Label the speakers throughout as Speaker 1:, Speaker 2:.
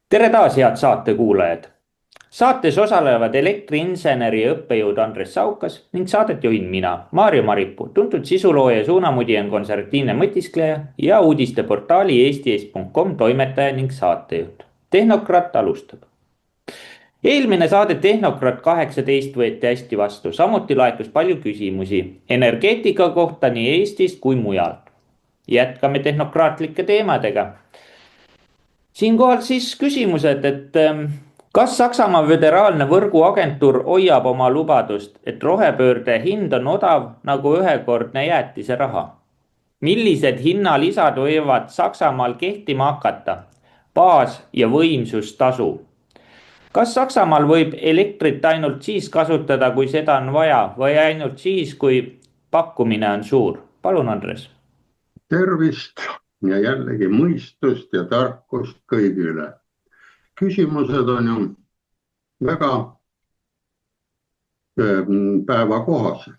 Speaker 1: Tere taas, head saatekuulajad! Saates osalevad elektriinseneri õppejõud Andres Saukas ning saadet juhin mina, Maarjo Maripuu, tuntud sisulooja, suunamudija, konservatiivne mõtiskleja ja uudisteportaali eesti.com toimetaja ning saatejuht. Tehnokrat alustab. Eelmine saade Tehnokrat 18 võeti hästi vastu, samuti laekus palju küsimusi energeetika kohta nii Eestist kui mujal. Jätkame tehnokraatlike teemadega. Siinkohal siis küsimused, et kas Saksamaa föderaalne võrguagentuur hoiab oma lubadust, et rohepöörde hind on odav nagu ühekordne jäätise raha? Millised hinnalisad võivad Saksamaal kehtima hakata? Baas- ja võimsustasu. Kas Saksamaal võib elektrit ainult siis kasutada, kui seda on vaja või ainult siis, kui pakkumine on suur? Palun, Andres.
Speaker 2: Tervist ja jällegi mõistust ja tarkust kõigile. Küsimused on ju väga päevakohased.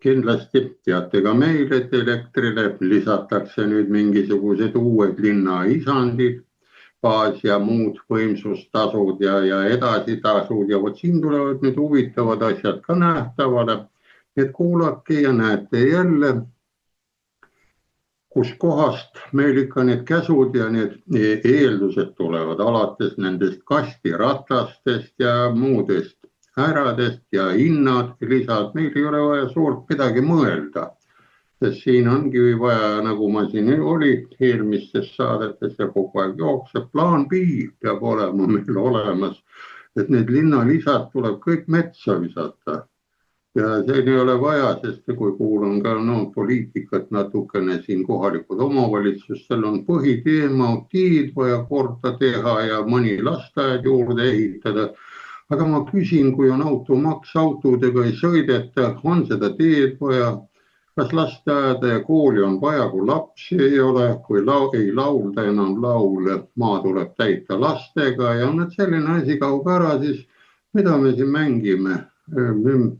Speaker 2: Kindlasti teate ka meil, et elektrile lisatakse nüüd mingisugused uued linnaisandid, baas- ja muud võimsustasud ja edasitasud ja vot siin tulevad nüüd huvitavad asjad ka nähtavale, et kuulake ja näete jälle, kus kohast meil ikka need käsud ja need eeldused tulevad alates nendest kastiratastest ja muudest äradest ja hinnad lisad. Meil ei ole vaja suurt midagi mõelda, sest siin ongi vaja, nagu ma siin oli eelmistes saadetes ja kogu aeg jookseb, plaan B peab olema meil olemas, et need linnalisad tuleb kõik metsa visata. Ja see ei ole vaja, sest kui kuulan ka poliitikat natukene siin kohalikud omavalitsustel on põhiteema, tiid vaja korda teha ja mõni lasteaed juurde ehitada. Aga ma küsin, kui on automaks, autodega ei sõideta, on seda teed vaja, kas lasteaeda ja kooli on vaja, kui lapsi ei ole, kui ei laulda enam laule, maa tuleb täita lastega ja on selline asi kaob ära, siis mida me siin mängime?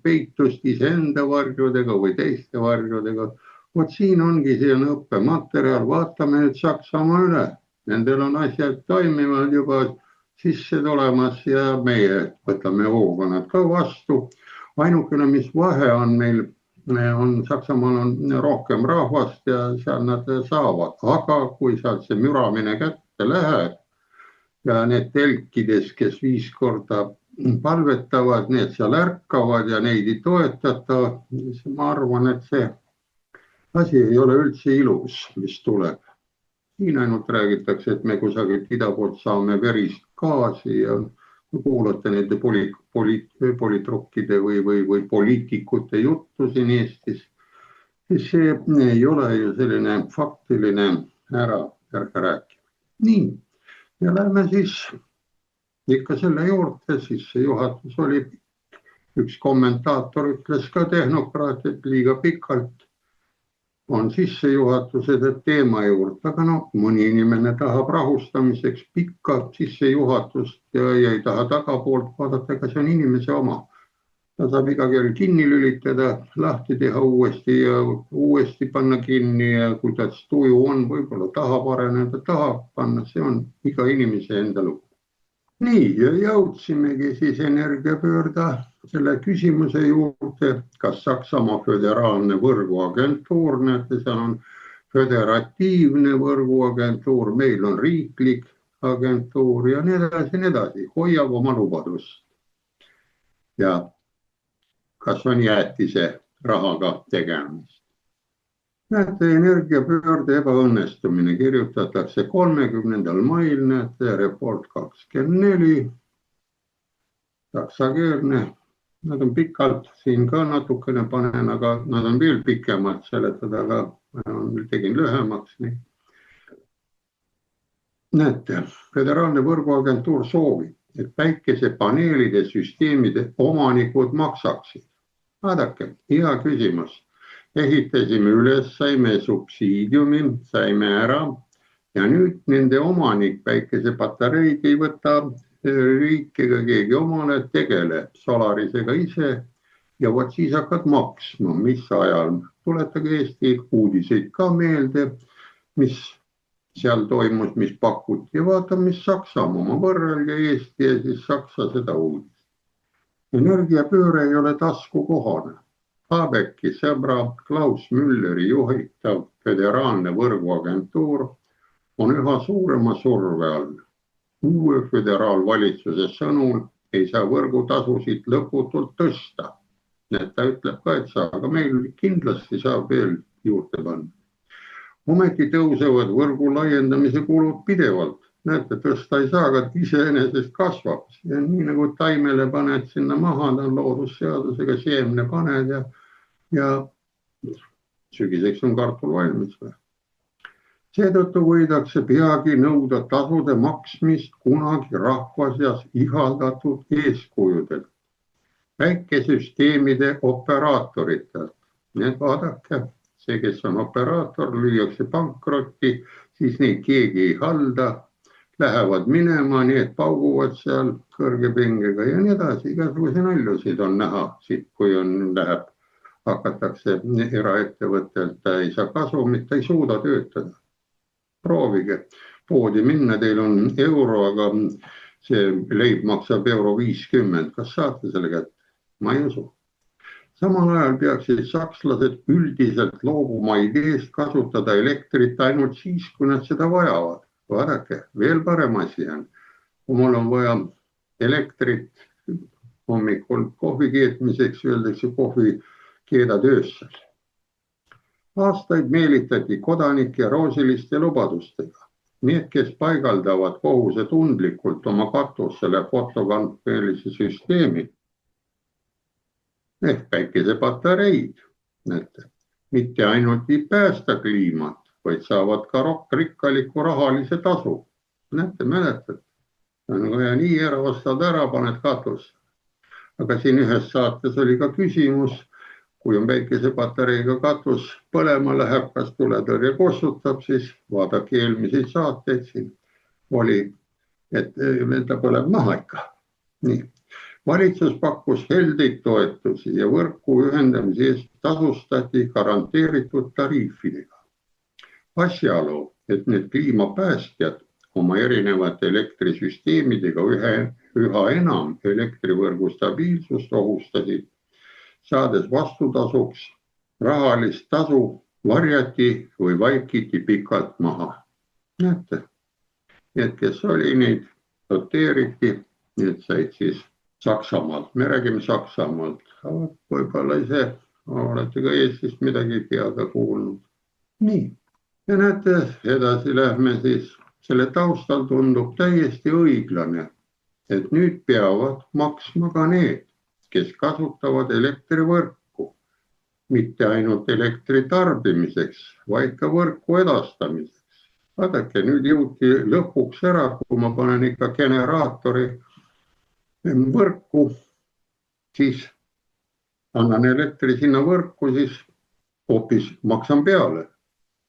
Speaker 2: Peitust iseenda varjudega või teiste varjudega. Vot siin ongi siin õppematerjal, vaatame nüüd Saksamaa üle. Nendel on asjad toimivad juba sisse tulemas ja meie võtame hooga nad ka vastu. Ainukene, mis vahe on meil, on Saksamaal on rohkem rahvast ja seal nad saavad. Aga kui sealt see müramine kätte läheb ja need telkides, kes 5 korda palvetavad, need seal ärkavad ja neid ei toetata, siis ma arvan, et see asi ei ole üldse ilus, mis tuleb. Siin ainult räägitakse, et me kusagilt ida poolt saame verist gaasi ja kuulate nende poliitrukkide või poliitikute juttu siin Eestis, siis see ei ole ju selline faktiline ärge rääkima. Nii, ja lähme siis ikka selle juurde, siis see juhatus oli, üks kommentaator ütles ka tehnokraat, et liiga pikalt on sissejuhatused teema juurde, aga mõni inimene tahab rahustamiseks pikka sissejuhatust ja ei taha tagapoolt vaadata, ega see on inimese oma. Ta saab iga kell kinni lülitada, lahti teha uuesti ja uuesti panna kinni ja kuidas tuju on, võib-olla tahab areneda, tahab panna, see on iga inimese enda lugu. Nii, ja jõudsimegi siis energiapöörda selle küsimuse juurde, kas Saksamaa föderaalne võrguagentuur, näete, seal on föderatiivne võrguagentuur, meil on riiklik agentuur ja nii edasi, hoiab oma lubadust. Ja kas on jäätise rahaga tegemist? Näete, energiapöörde ebaõnnestumine kirjutatakse 30. mail, näete, Report 24, saksakeelne. Nad on pikalt siin ka natukene panen, aga nad on veel pikemalt seletada, aga ma tegin lühemaks. Näete, föderaalne võrguagentuur soovib et päikesepaneelide süsteemide omanikud maksaksid? Vaadake, hea küsimus. Ehitasime üles, saime subsiidiumi, saime ära ja nüüd nende omanik päikesepatareid ei võta riik ega keegi omale, tegeleb Solarisega ise ja vot siis hakkad maksma, mis ajal. Tuletage Eesti uudiseid ka meelde, mis seal toimus, mis pakuti ja vaata, mis Saksamaa, ma võrrelge Eesti ja siis Saksa seda uudist. Energiapööre ei ole taskukohane. Habecki sõbra Klaus Mülleri juhitav föderaalne võrguagentuur on üha suurema surve all. Uue föderaalvalitsuse sõnul ei saa võrgutasusid lõputult tõsta. Ta ütleb ka, et saa, aga meil kindlasti saab veel juurde panna. Ometi tõusevad võrgu laiendamise kulud pidevalt. Näete, tõsta ei saa, aga iseenesest kasvab. Ja nii nagu taimele paned sinna maha, ta on loodusseadusega seemne paned ja sügiseks on kartul valmis. Seetõttu võidakse peagi nõuda tasude maksmist kunagi rahva seas ihaldatud eeskujudelt. Päikesüsteemide operaatoritelt. Need vaadake, see, kes on operaator, lüüakse pankrotti, siis neid keegi ei halda, lähevad minema, need pauguvad seal kõrge pingega ja nii edasi. Igasuguse naljusid on näha, kui läheb, hakatakse eraettevõttelt, ta ei saa kasumit, ta ei suuda töötada. Proovige poodi minna, teil on euro, aga see leib maksab €50. Kas saate selle kätte? Ma ei usu. Samal ajal peaksid sakslased üldiselt loobuma ideest kasutada elektrit ainult siis, kui nad seda vajavad. Vaadake, veel parem asi on. Kui mul on vaja elektrit hommikul kohvi keetmiseks, öeldakse kohvi keeda töössel. Aastaid meelitati kodanike roosiliste lubadustega. Need, kes paigaldavad kohusetundlikult oma katusele fotokontrolli süsteemi, ehk päikesepatareid, näete, mitte ainult ei päästa kliimat, vaid saavad ka rikkaliku rahalise tasu. Näete, mäletad, ja nii ära ostad ära, paned katusse. Aga siin ühes saates oli ka küsimus, kui on päikesepatareiga katus põlema läheb, kas tuletõrje kostutab, siis vaadake eelmiseid saateid siin oli, et ta põleb maha ikka. Nii. Valitsus pakkus heldeid toetusi ja võrku ühendamise eest tasustati garanteeritud tariifidega. Asjaolu, et need kliimapäästjad oma erinevate elektrisüsteemidega üha enam elektrivõrgu stabiilsust ohustasid, saades vastutasuks rahalist tasu varjati või vaikiti pikalt maha. Näete, need, kes oli, neid doteeriti, need said siis Saksamaalt. Me räägime Saksamaalt. Võib-olla ise olete ka Eestist midagi teada kuulnud. Nii. Ja näete, edasi lähme siis. Selle taustal tundub täiesti õiglane, et nüüd peavad maksma ka need, kes kasutavad elektrivõrku. Mitte ainult elektri tarbimiseks, vaid ka võrku edastamiseks. Vaadake, nüüd jõuti lõpuks ära, kui ma panen ikka generaatori võrku, siis annan elektri sinna võrku, siis hoopis maksan peale.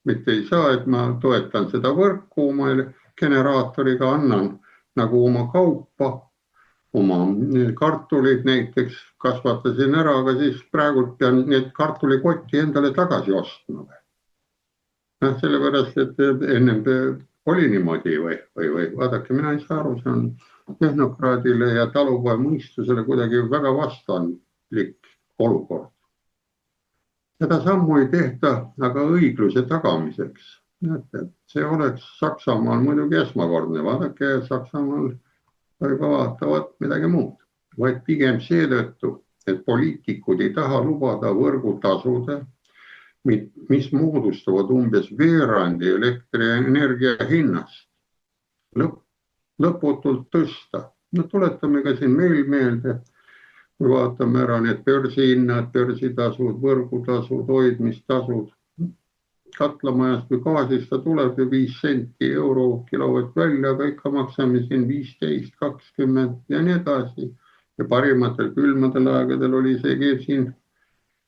Speaker 2: Mitte ei saa, et ma toetan seda võrku oma generaatoriga, annan nagu oma kaupa, oma kartulid näiteks kasvatasin ära, aga siis praegu pean need kartulikotti endale tagasi ostma. Sellepärast, et ennem oli niimoodi või vaadake, mina ei saa aru, see on tehnokraadile ja talupoja mõistusele kuidagi väga vastandlik olukord. Seda sammu ei tehta aga õigluse tagamiseks. See oleks Saksamaal muidugi esmakordne, vaadake, Saksamaal juba vaatavad midagi muud, vaid pigem seetõttu, et poliitikud ei taha lubada võrgutasude, mis moodustavad umbes veerandi elektrienergia hinnast, lõputult tõsta. No tuletame ka siin meil meelde, kui vaatame ära need börsihinnad, börsitasud, võrgutasud, hoidmistasud. katlamajast või gaasist ta tuleb ju 5 senti euro kilovatt välja, aga ikka maksame siin 15, 20 ja nii edasi. Ja parimatel külmadel aegadel oli see siin,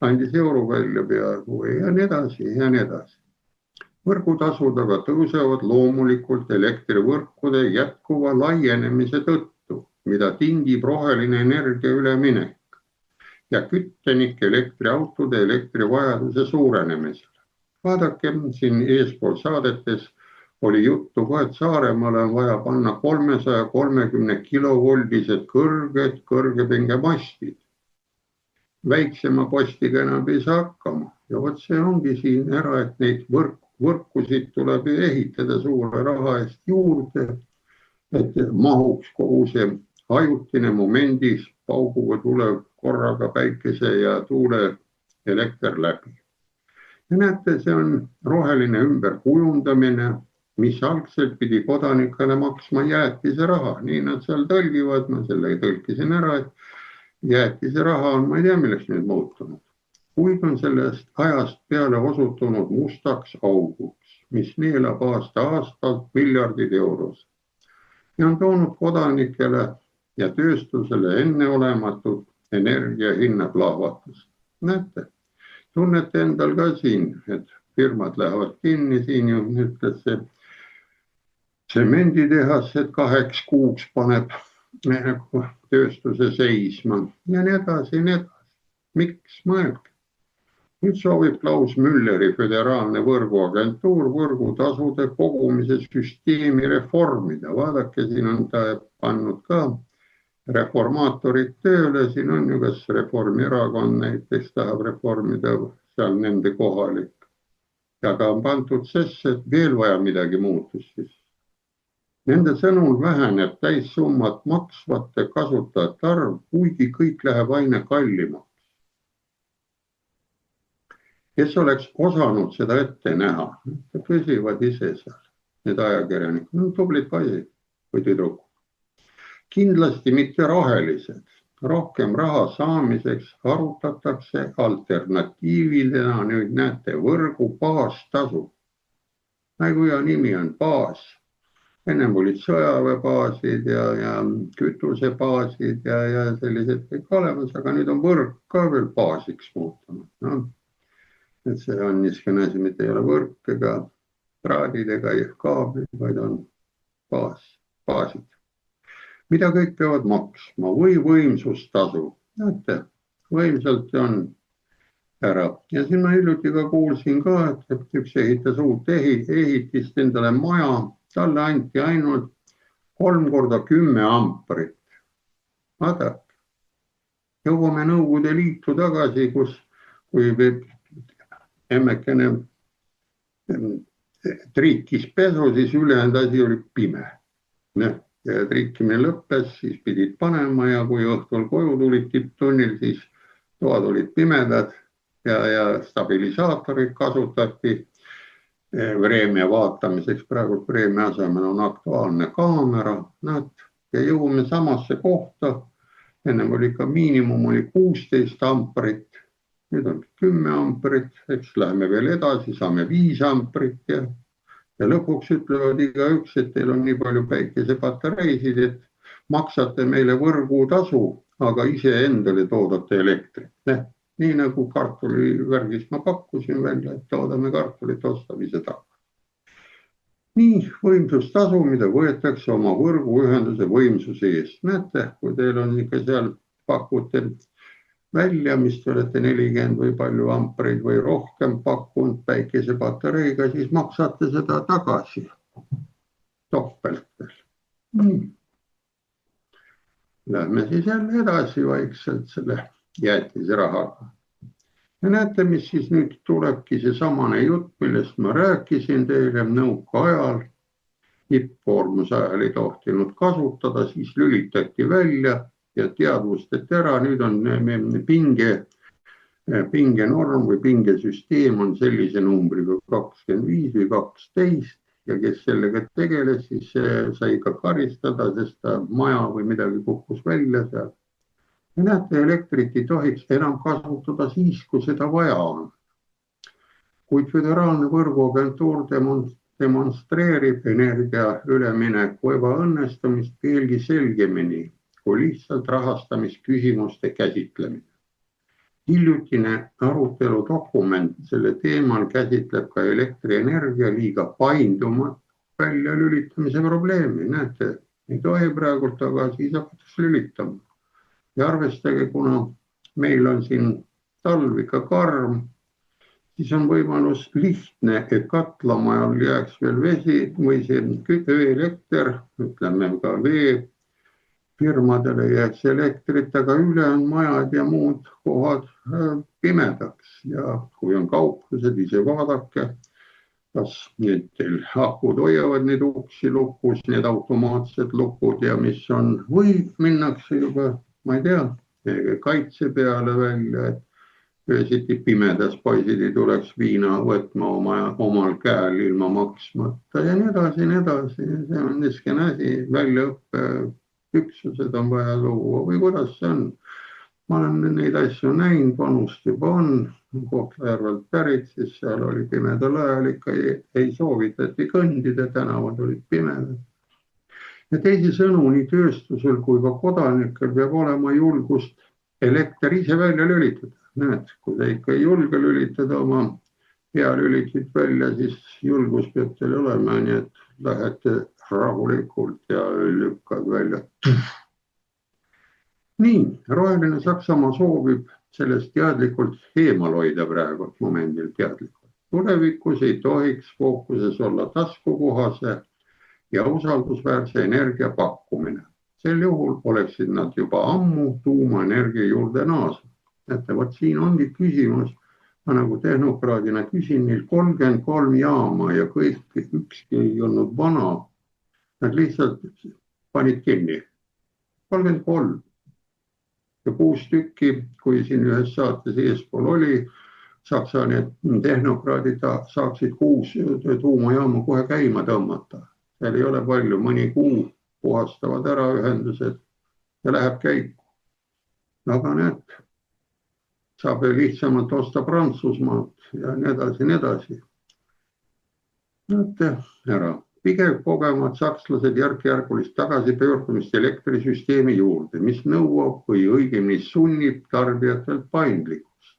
Speaker 2: andis euro välja peaaegu ja nii edasi ja nii edasi. Võrgutasud aga tõusevad loomulikult elektrivõrkude jätkuva laienemise tõttu, mida tingib roheline energia üleminek ja küttenik elektriautode elektrivajaduse suurenemisele. Vaadake, siin eespool saadetes oli juttu ka, et Saaremaale on vaja panna 330 kilovoldised kõrgepingemastid. Väiksema postiga enam ei saa hakkama ja vot see ongi siin ära, et neid võrkusid tuleb ehitada suure raha eest juurde, et mahuks kogu see ajutine momendis pauguga tulev korraga päikese ja tuule elekter läbi. Ja näete, see on roheline ümberkujundamine, mis algselt pidi kodanikele maksma jäätise raha, nii nad seal tõlgivad, ma selle tõlkisin ära, et jäätise raha on, ma ei tea, milleks nüüd muutunud. Kuid on sellest ajast peale osutunud mustaks auguks, mis neelab aasta-aastalt miljardid euros. Ja on toonud kodanikele ja tööstusele enneolematut energiahinna plahvatust. Näete, tunnete endal ka siin, et firmad lähevad kinni, siin ju ütles see tsemenditehas, et 2 kuuks paneb tööstuse seisma ja nii edasi ja nii edasi. Miks mõelge? Nüüd soovib Klaus Mülleri föderaalne võrguagentuur võrgutasude kogumise süsteemi reformida. Vaadake, siin on ta pannud ka reformaatorid tööle, siin on ju kas Reformierakond näiteks tahab reformida seal nende kohalik. Aga on pandud sesse, et veel vaja midagi muutus siis. Nende sõnul väheneb täissummat maksvate kasutajate arv, kuigi kõik läheb aina kallimaks. Kes oleks osanud seda ette näha? Püsivad ise seal, need ajakirjanikud, no tublid poisid või tüdrukud. Kindlasti mitte rohelised. Rohkem raha saamiseks arutatakse alternatiividena, nüüd näete, võrgu baastasu. Nagu ja nimi on baas. Ennem olid sõjaväebaasid ja kütusebaasid ja sellised kõik olemas, aga nüüd on võrk ka veel baasiks muutunud. No, et see on niisugune asi, mitte ei ole võrk ega traadid ega kaablid, vaid on baasid. Mida kõik peavad maksma või võimsustasu. Näete, võimsalt on ära. Ja siin ma hiljuti ka kuulsin ka, et üks ehitas uut ehitist endale maja. Talle anti ainult 3 korda 10 amprit. Vaadake, jõuame Nõukogude Liitu tagasi, kui emmekene triikis pesu, siis ülejäänud asi oli pime. Ja triikimine lõppes, siis pidid panema ja kui õhtul koju tulid tipptunnil, siis toad olid pimedad ja stabilisaatorid kasutati vreemia vaatamiseks. Praegu vreemia asemel on Aktuaalne kaamera. Ja jõuame samasse kohta. Ennem oli ka miinimum oli 16 amprit. Nüüd on 10 amprit, eks läheme veel edasi, saame 5 amprit ja lõpuks ütlevad igaüks, et teil on nii palju päikesepatareisid, et maksate meile võrgutasu, aga ise endale toodate elektrit. Nii nagu kartulivärgist ma pakkusin välja, et toodame kartulit, ostab ise taga. Nii võimsustasu, mida võetakse oma võrguühenduse võimsuse eest. Näete, kui teil on ikka seal pakute välja, mis te olete 40 või palju ampreid või rohkem pakkunud päikesepatareiga, siis maksate seda tagasi topelt. Lähme siis jälle edasi vaikselt selle jäätise rahaga. Ja näete, mis siis nüüd tulebki see samane jutt, millest ma rääkisin teile nõukaajal. Tippkoormuse ajal ei tohtinud kasutada, siis lülitati välja ja teadvustati ära. Nüüd on pingenorm või pingesüsteem on sellise numbriga 25 või 12 ja kes sellega tegeles, siis sai ka karistada, sest maja või midagi kukkus välja seal. Ja näete, elektrit ei tohiks enam kasutada siis, kui seda vaja on. kuid föderaalne võrguagentuur demonstreerib energia ülemineku ebaõnnestumist veelgi selgemini kui lihtsalt rahastamisküsimuste käsitlemine. Hiljutine aruteludokument selle teemal käsitleb ka elektrienergia liiga paindumat väljalülitamise probleemi. Näete, ei tohi praegu, aga siis hakatakse lülitama. Ja arvestage, kuna meil on siin talv ikka karm, siis on võimalus lihtne, et katlamajal jääks veel vesi või see ööelekter, ütleme ka veefirmadele jääks elektrit, aga üle on majad ja muud kohad pimedaks. Ja kui on kauplused, ise vaadake, kas need akud hoiavad neid uksi lukus, need automaatsed lukud ja mis on, või minnakse juba, ma ei tea, kaitse peale välja, et öösiti pimedas poisid ei tuleks viina võtma omal käel ilma maksmata ja nii edasi, nii edasi. See on niisugune asi, väljaõppeüksused on vaja luua või kuidas see on. Ma olen neid asju näinud, vanust juba on, Kohtla-Järvelt pärit, siis seal oli pimedal ajal ikka ei soovitati kõndida, tänavad olid pimedad. Ja teisisõnu, nii tööstusel kui ka kodanikel peab olema julgust elekter ise välja lülitada. Näed, kui te ikka ei julge lülitada oma pealülitit välja, siis julgus peab teil olema, nii et lähete rahulikult ja lükkad välja. Nii, roheline Saksamaa soovib sellest teadlikult eemal hoida praegu momendil teadlikult. Tulevikus ei tohiks fookuses olla taskukohase ja usaldusväärse energia pakkumine. Sel juhul oleksid nad juba ammu tuumaenergia juurde naasnud. Näete, võt siin ongi küsimus, ma nagu tehnokraadina küsin, neil 33 jaama ja kõik, ükski ei olnud vana. Nad lihtsalt panid kinni. 33. Ja 6 tükki, kui siin ühes saates eespool oli, Saksa need tehnokraadid saaksid 6 tuumajaama kohe käima tõmmata. Seal ei ole palju, mõni kuu puhastavad ära ühendused ja läheb käiku. Aga näed, saab lihtsamalt osta Prantsusmaalt ja nii edasi, nii edasi. Näete ära. Pigev kogemad sakslased järk-järgulist tagasipöördumist elektrisüsteemi juurde, mis nõuab või õigemini sunnib tarbijatelt paindlikkust.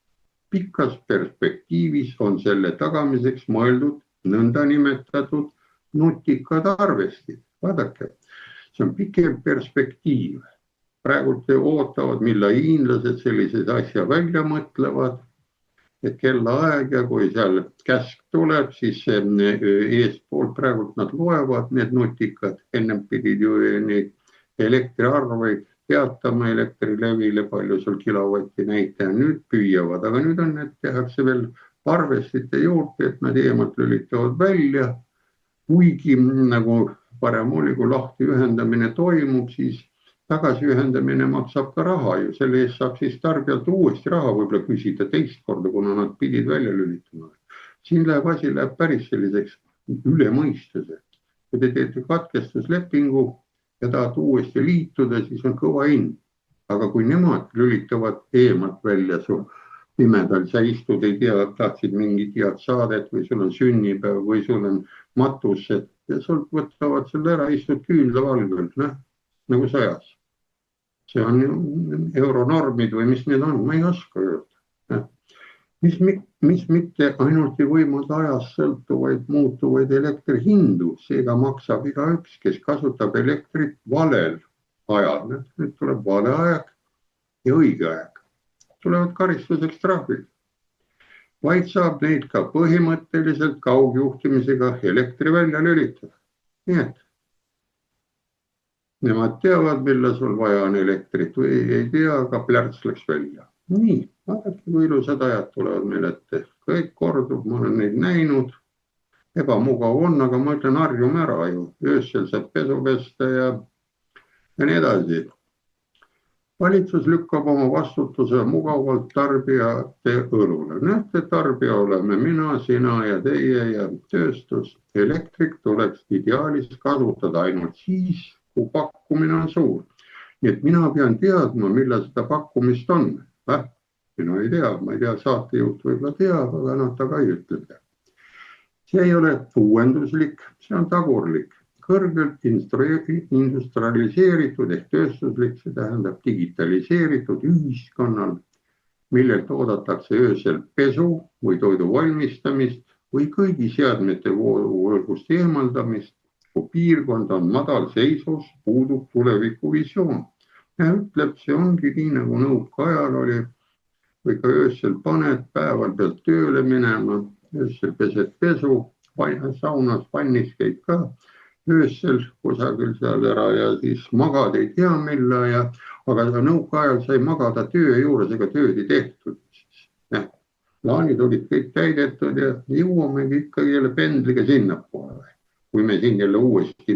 Speaker 2: Pikas perspektiivis on selle tagamiseks mõeldud nõndanimetatud nutikad arvestid. Vaadake, see on pikem perspektiiv. Praegu te ootavad, mille hiinlased sellised asja välja mõtlevad, et kellaaeg ja kui seal käsk tuleb, siis eespoolt praegu nad loevad need nutikad. Ennem pidid ju neid elektriarveid peatama elektrilevile, palju sul kilovatti näitaja, nüüd püüavad. Aga nüüd on need, tehakse veel arvestite juurde, et nad eemalt lülitavad välja. Kuigi nagu parem oli, kui lahti ühendamine toimub, siis tagasiühendamine maksab ka raha ju. Selle eest saab siis tarbijalt uuesti raha võib-olla küsida teist korda, kuna nad pidid välja lülitama. Siin asi läheb päris selliseks üle mõistuse. Kui te teete katkestuslepingu ja tahate uuesti liituda, siis on kõva hind. Aga kui nemad lülitavad eemalt välja sul pimedal, sa istud, ei tea, tahtsid mingit head saadet või sul on sünnipäev või sul on matused ja sul võtavad selle ära, istud küünlavalgel, nagu sõjas. See on euronormid või mis need on, ma ei oska öelda. Mis mitte ainult ei võimalda ajast sõltuvaid muutuvaid elektrihindu, seega maksab igaüks, kes kasutab elektrit valel ajal. Nüüd tuleb vale aeg ja õige aeg. Tulevad karistuseks trahvid. Vaid saab neid ka põhimõtteliselt kaugjuhtimisega elektri välja lülitada. Nii et nemad teavad, mille sul vaja on elektrit või ei tea, aga plärts läks välja. Nii, vaadake, kui ilusad ajad tulevad meil ette. Kõik kordub, ma olen neid näinud. Ebamugav on, aga ma ütlen, harjume ära ju. Öösel saab pesu pesta ja nii edasi. Valitsus lükkab oma vastutuse mugavalt tarbijate õlule. Näete, tarbija oleme mina, sina ja teie ja tööstus. Elektrik tuleks ideaalis kasutada ainult siis, kui pakkumine on suur. Nii et mina pean teadma, millal seda pakkumist on. Mina ei tea, ma ei tea, saatejuht võib-olla teab, aga ta ka ei ütle. See ei ole uuenduslik, see on tagurlik. Kõrgelt industrialiseeritud ehk tööstuslik, see tähendab digitaliseeritud ühiskonnal, millelt oodatakse öösel pesu või toidu valmistamist või kõigi seadmete võrgust eemaldamist, kui piirkond on madalseisus, puudub tulevikuvisioon. Ja ütleb, see ongi nii, nagu nõukaajal oli, või ka öösel paned, päeval pealt tööle minema, öösel pesed pesu, saunas, vannis käid ka öösel kusagil seal ära ja siis magad ei tea millal, aga nõukaajal sai magada töö juures, ega tööd ei tehtud. Plaanid olid kõik täidetud ja jõuamegi ikkagi jälle pendliga sinnapoole, kui me siin jälle uuesti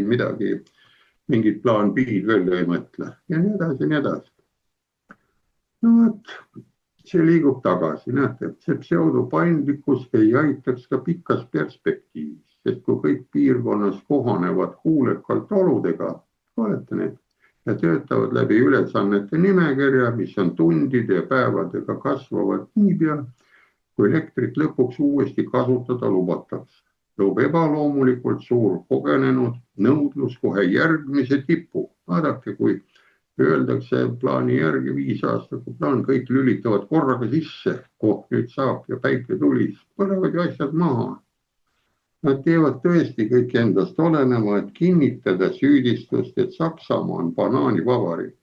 Speaker 2: mingid plaan B-d välja ei mõtle ja nii edasi, nii edasi. No võt, see liigub tagasi, näete, see pseudopaindlikkus ei aitaks ka pikas perspektiivis, sest kui kõik piirkonnas kohanevad kuulekalt oludega, olete need, ja töötavad läbi ülesannete nimekirja, mis on tundide ja päevadega kasvavad niipea, kui elektrit lõpuks uuesti kasutada lubatakse. Loob ebaloomulikult suur kogenenud nõudlus kohe järgmise tipu. Vaadake, kui öeldakse plaani järgi 5 aastaku plaan, kõik lülitavad korraga sisse, nüüd saab ja päike tulis, põlevad ju asjad maha. Nad teevad tõesti kõik endast olenema, et kinnitada süüdistust, et Saksamaa on banaanivabariik.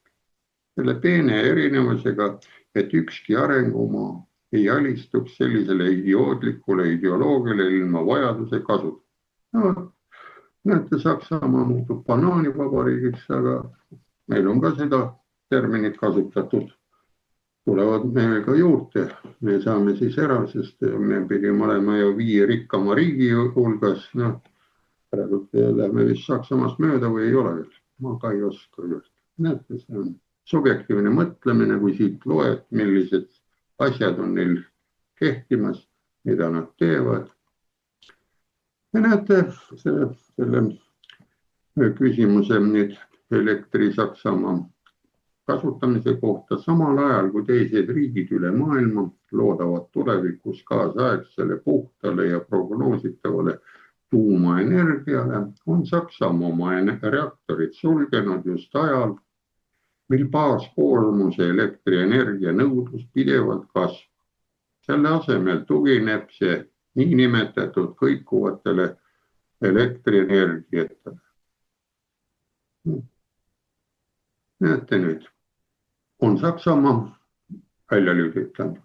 Speaker 2: Selle peene erinevusega, et ükski arengumaa ei alistuks sellisele idiootlikule ideoloogiale ilma vajaduse kasutada. No, näete, Saksamaa muutub banaanivabariigiks, aga meil on ka seda terminit kasutatud. Tulevad meil ka juurde. Me saame siis ära, sest me pidime olema ju 5 rikkama riigi hulgas. Praegu lähme vist Saksamaast mööda või ei ole veel. Ma ka ei oska öelda. Näete, see on subjektiivne mõtlemine, kui siit loed, millised asjad on neil kehtimas, mida nad teevad. Ja näete, selle küsimuse nüüd elektri Saksamaa kasutamise kohta samal ajal, kui teised riigid üle maailma loodavad tulevikus kaasaegsele puhtale ja prognoositavale tuumaenergiale, on Saksamaa oma reaktorid sulgenud just ajal, mil baaskoormuse elektrienergia nõudlus pidevalt kasvab. Selle asemel tugineb see niinimetatud kõikuvatele elektrienergiatele. Näete nüüd, on Saksamaa välja lülitanud,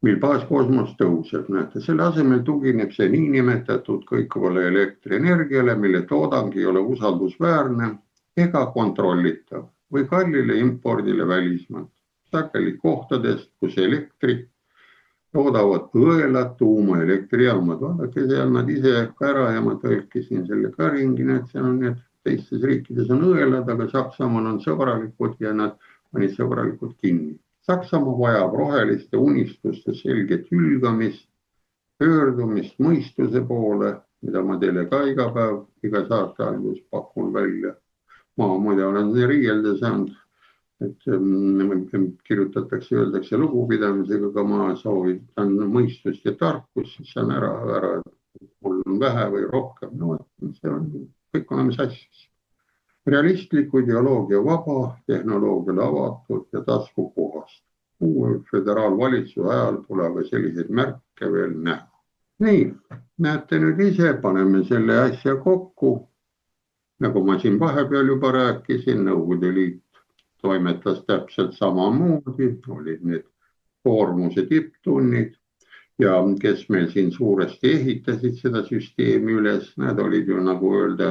Speaker 2: mil baaskosmos tõuseb. Näete, selle asemel tugineb see niinimetatud kõikuvale elektrienergiale, mille toodang ei ole usaldusväärne ega kontrollitav või kallile impordile välismaalt. Sageli kohtadest, kus elektrit toodavad õelad tuumaelektrijaamad. Vaadake, seal nad ise ka ära ja ma tõlkisin selle ka ringi, et seal on need teistes riikides on õelad, aga Saksamaal on sõbralikud ja nad panid sõbralikud kinni. Saksamaa vajab roheliste unistuste selget hülgamist, pöördumist mõistuse poole, mida ma teile ka iga päev, iga saate algus pakun välja. Ma muide olen riielda saanud, et kirjutatakse, öeldakse lugupidamisega, aga ma soovitan mõistust ja tarkust, siis on ära, mul on vähe või rohkem. No, see on kõik oleme sassis. Realistliku ideoloogia vaba, tehnoloogiale avatud ja taskupuhast. Uue föderaalvalitsuse ajal pole aga selliseid märke veel näha. Nii, näete nüüd ise, paneme selle asja kokku. Nagu ma siin vahepeal juba rääkisin, Nõukogude Liit toimetas täpselt samamoodi, olid need koormuse tipptunnid ja kes meil siin suuresti ehitasid seda süsteemi üles, need olid ju nagu öelda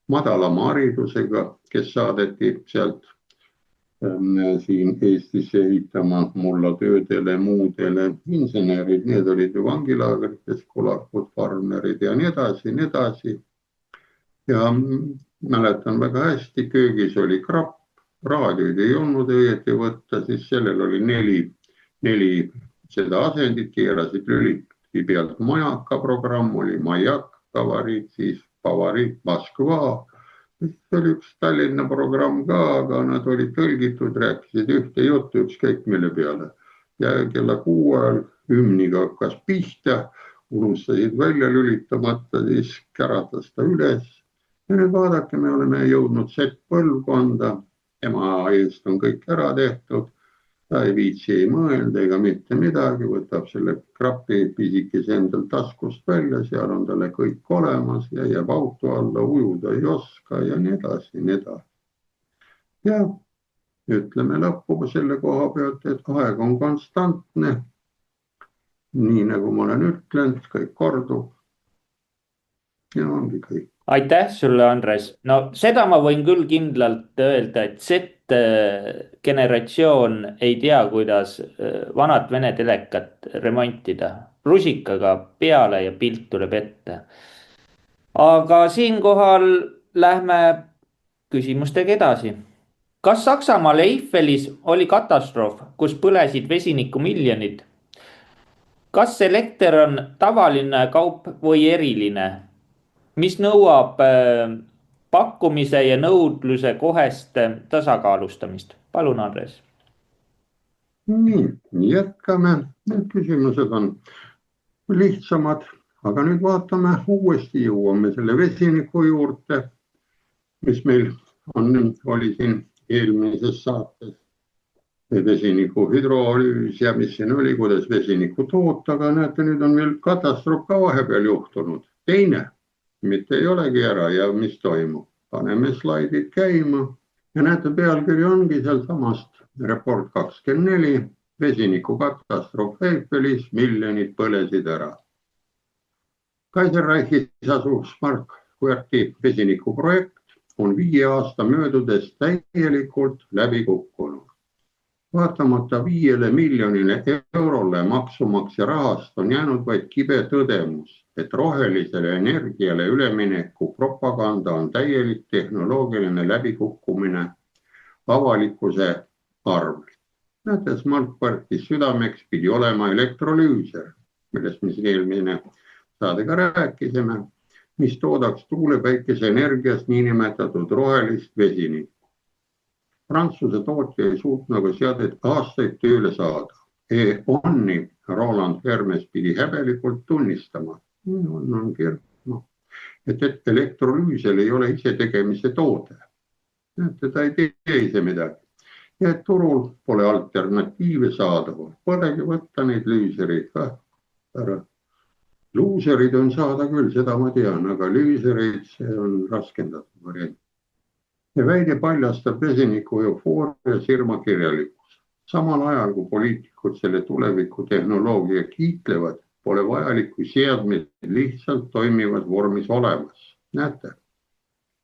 Speaker 2: madalama haridusega, kes saadeti sealt siin Eestisse ehitama mullatöödele, muudele insenerid, need olid ju vangilaagrites, kolakud, farmerid ja nii edasi, nii edasi. Ja mäletan väga hästi, köögis oli krapp, raadioid ei olnud õieti võtta, siis sellel oli 4 seda asendit, keerasid lüliti pealt Majaka programm, oli Majak, Kavariit, siis Favoriit, Moskva. Siis oli üks Tallinna programm ka, aga nad olid tõlgitud, rääkisid ühte juttu ükskõik mille peale. Ja kella 6 ajal hümniga hakkas pihta, unustasid välja lülitamata, siis käratas ta üles. Ja nüüd vaadake, me oleme jõudnud Z-põlvkonda, ema eest on kõik ära tehtud, ta ei viitsi ei mõelda ega mitte midagi, võtab selle krapi pisikese endal taskust välja, seal on talle kõik olemas ja jääb auto alla, ujuda ei oska ja nii edasi, nii edasi. Ja ütleme lõppu selle koha pealt, et aeg on konstantne. Nii nagu ma olen ütlenud, kõik kordub. Ja ongi kõik.
Speaker 1: Aitäh sulle, Andres. No seda ma võin küll kindlalt öelda, et Z-generatsioon ei tea, kuidas vanat Vene telekat remontida. Rusikaga peale ja pilt tuleb ette. Aga siinkohal lähme küsimustega edasi. Kas Saksamaal Eiffelis oli katastroof, kus põlesid vesiniku miljonid? Kas elekter on tavaline kaup või eriline? Mis nõuab pakkumise ja nõudluse kohest tasakaalustamist? Palun, Andres.
Speaker 2: Nii, jätkame. Need küsimused on lihtsamad, aga nüüd vaatame uuesti, jõuame selle vesiniku juurde, mis meil oli siin eelmises saates. Vesiniku hüdrolüüs ja mis siin oli, kuidas vesinikku toota, aga näete, nüüd on meil katastroof ka vahepeal juhtunud. Teine. Mitte ei olegi ära ja mis toimub. Paneme slaidid käima ja näete, pealkiri ongi sealsamast Report 24, vesiniku katastroof Eiffelis, miljonid põlesid ära. Kaiserreichis asuv Smartwerki vesiniku projekt on 5 aasta möödudes täielikult läbi kukkunud. Vaatamata 5 miljonile eurole maksumaksja rahast on jäänud vaid kibe tõdemus, et rohelisele energiale ülemineku propaganda on täielik tehnoloogiline läbikukkumine avalikkuse arvel. Näete, Smartwerki südameks pidi olema elektrolüüser, millest me eelmine saade ka rääkisime, mis toodaks tuulepäikese energiast niinimetatud rohelist vesinikku. Prantsuse tootja ei suutnud aga seadet aastaid tööle saada. Onni Roland Hermes pidi häbelikult tunnistama, et elektrolüüsel ei ole ise tegemise toode. Ta ei tee ise midagi. Ja et turul pole alternatiive saadaval. Polegi võtta neid lüüsereid ka ära. Luuserid on saada küll, seda ma tean, aga lüüsereid see on raskendatud variant. Ja väide paljastab vesiniku eufooria silmakirjalikkus. Samal ajal, kui poliitikud selle tuleviku tehnoloogia kiitlevad, pole vajalikku seadmed lihtsalt toimivad vormis olemas. Näete,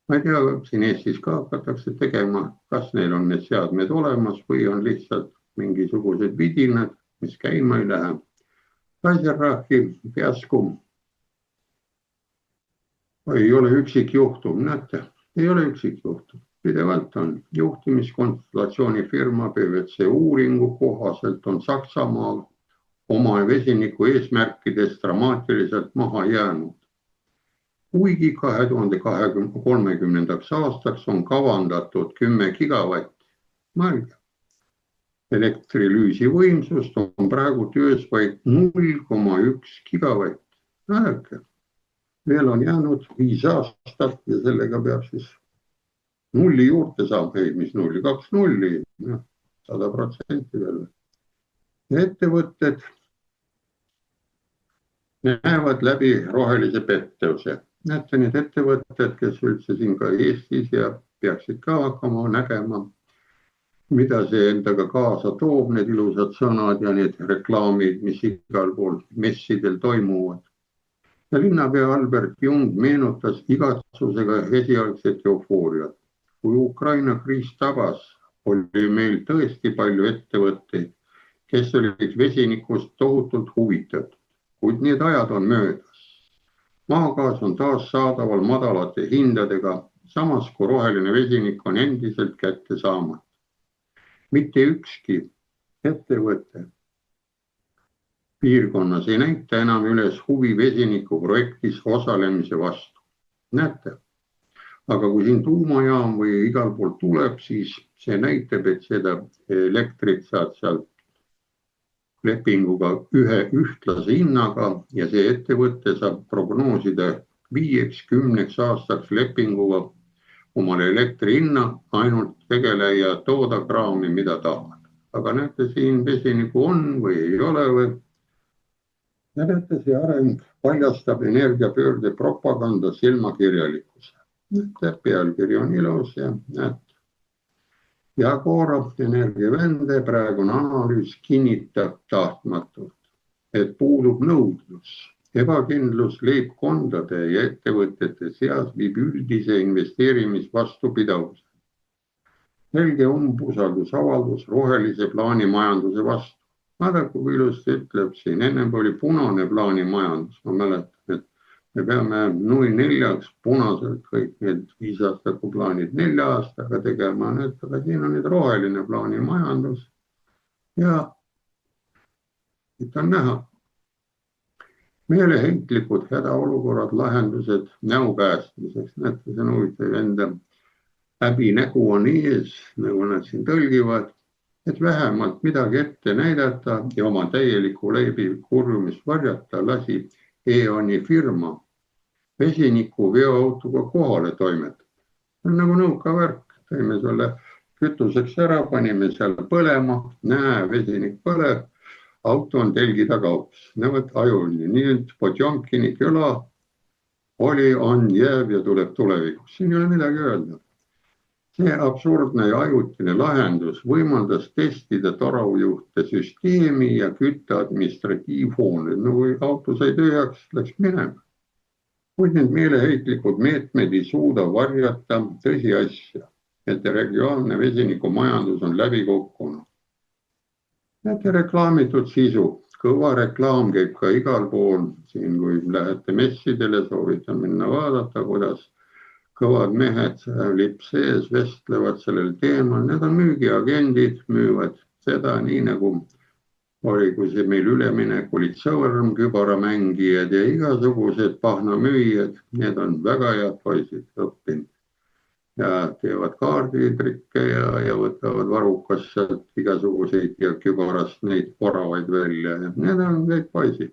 Speaker 2: ma ei tea, siin Eestis ka hakatakse tegema, kas neil on need seadmed olemas või on lihtsalt mingisugused vidinad, mis käima ei lähe. Kaiserreichi fiasko ei ole üksikjuhtum, näete. Ei ole üksikjuhtum. Pidevalt on juhtimiskonsultatsiooni firma PwC uuringu kohaselt on Saksamaa oma vesiniku eesmärkidest dramaatiliselt maha jäänud. Kuigi 2030. aastaks on kavandatud 10 gigavatti. Mõelge, elektrilüüsi võimsust on praegu töös vaid 0,1 gigavatti. Näelge. Veel on jäänud 5 aastat ja sellega peab siis nulli juurde saama, mis nulli, 2 nulli, 100% veel. Ettevõtted näevad läbi rohelise pettuse. Näete need ettevõtted, kes üldse siin ka Eestis ja peaksid ka hakkama nägema, mida see endaga kaasa toob, need ilusad sõnad ja need reklaamid, mis igal pool messidel toimuvad. Ja linnapea Albert Jung meenutas igatsusega esialgset eufooriat. Kui Ukraina kriis tabas, oli meil tõesti palju ettevõtteid, kes olid vesinikust tohutult huvitatud, kuid need ajad on möödas. Maagaas on taas saadaval madalate hindadega, samas kui roheline vesinik on endiselt kätte saamata. Mitte ükski ettevõte piirkonnas ei näita enam üles huvi vesiniku projektis osalemise vastu. Näete, aga kui siin tuumajaam või igal pool tuleb, siis see näitab, et seda elektrit saad sealt lepinguga ühe ühtlase hinnaga ja see ettevõte saab prognoosida 5-10 aastaks lepinguga omale elektri hinna, ainult tegele ja tooda kraami, mida tahavad. Aga näete, siin vesiniku on või ei ole või. Ja näete, see areng paljastab energiapöörde propaganda silmakirjalikkuse. Näete, pealkiri on ilus ja näete. Jagorov, energiavende, praegune analüüs kinnitab tahtmatult, et puudub nõudlus. Ebakindlus leibkondade ja ettevõtete seas viib üldise investeerimisvastupidavuse. Selge umbusaldusavaldus rohelise plaanimajanduse vastu. Vaadake, kui ilusti ütleb siin, ennem oli punane plaanimajandus. Ma mäletan, et me peame nui 4 punaselt kõik need 5 aastaku plaanid 4 aastaga tegema. Aga siin on nüüd roheline plaanimajandus ja nüüd on näha. Meeleheitlikud hädaolukorrad, lahendused näo päästmiseks. Näete, see on huvitav enda häbinägu on ees, nagu nad siin tõlgivad, et vähemalt midagi ette näidata ja oma täieliku leibi kurjumist varjata lasi E.ON-i firma vesiniku veoautoga kohale toimetada. See on nagu nõukavärk, tõime selle kütuseks ära, panime seal põlema, näe, vesinik põleb. Auto on telgi taga hoopis. Näevad ajuline. Nüüd Potjomkini küla oli, on, jääb ja tuleb tulevikus. Siin ei ole midagi öelda. See absurdne ja ajutine lahendus võimaldas testida torujuhte süsteemi ja kütta administratiivhooned. No kui auto sai tühjaks, läks minema. Kuid need meeleheitlikud meetmed ei suuda varjata tõsiasja, et regionaalne vesinikumajandus on läbi kukkunud. Näete reklaamitud sisu, kõva reklaam käib ka igal pool. Siin kui lähete messidele, soovitan minna vaadata, kuidas kõvad mehed lipp sees vestlevad sellel teemal. Need on müügiagendid, müüvad seda nii nagu oli, kui see meil üleminek olid sõõrm, kübaramängijad ja igasugused pahnamüüjad. Need on väga head poisid õppinud. Ja teevad kaarditrikke ja võtavad varukas sealt igasuguseid ja kübarast neid oravaid välja. Need on kõik poisid.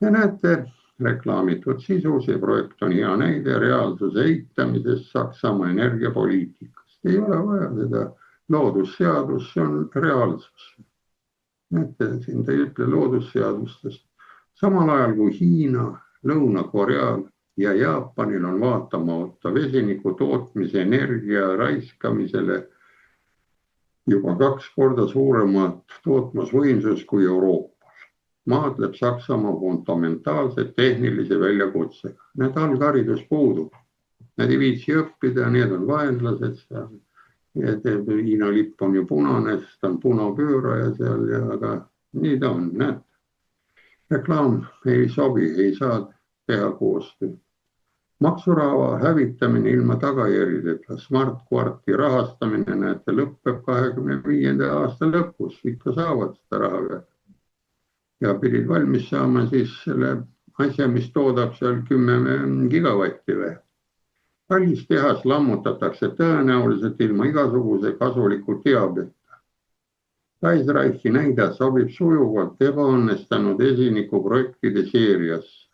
Speaker 2: Ja näete, reklaamitud sisu, see projekt on hea näide reaalsuse eitamisest Saksamaa energiapoliitikast. Ei ole vaja seda loodusseadust, see on reaalsus. Näete, siin ta ei ütle loodusseadustest. Samal ajal kui Hiina, Lõuna-Koreal ja Jaapanil on vaatamata vesiniku tootmise energia raiskamisele juba 2 korda suuremat tootmasvõimsus kui Euroopas. Maadleb Saksamaa fundamentaalse tehnilise väljakutsega. Need algharidus puudub. Need ei viitsi õppida, need on vaenlased seal. Hiina lipp on ju punane, sest on punapööraja seal, aga nii ta on, näete. Reklaam ei sobi, ei saa teha koostöö. Maksuraha hävitamine ilma tagajärgedeta, Smartquarti rahastamine, näete, lõppeb 25. aasta lõpus, ikka saavad seda raha. Ja pidid valmis saama siis selle asja, mis toodab seal 10 gigavatti või. Kallis tehas lammutatakse tõenäoliselt ilma igasuguse kasuliku teabeta. Kaisreichi näide sobib sujuvalt ebaõnnestunud vesinikuprojektide seeriasse.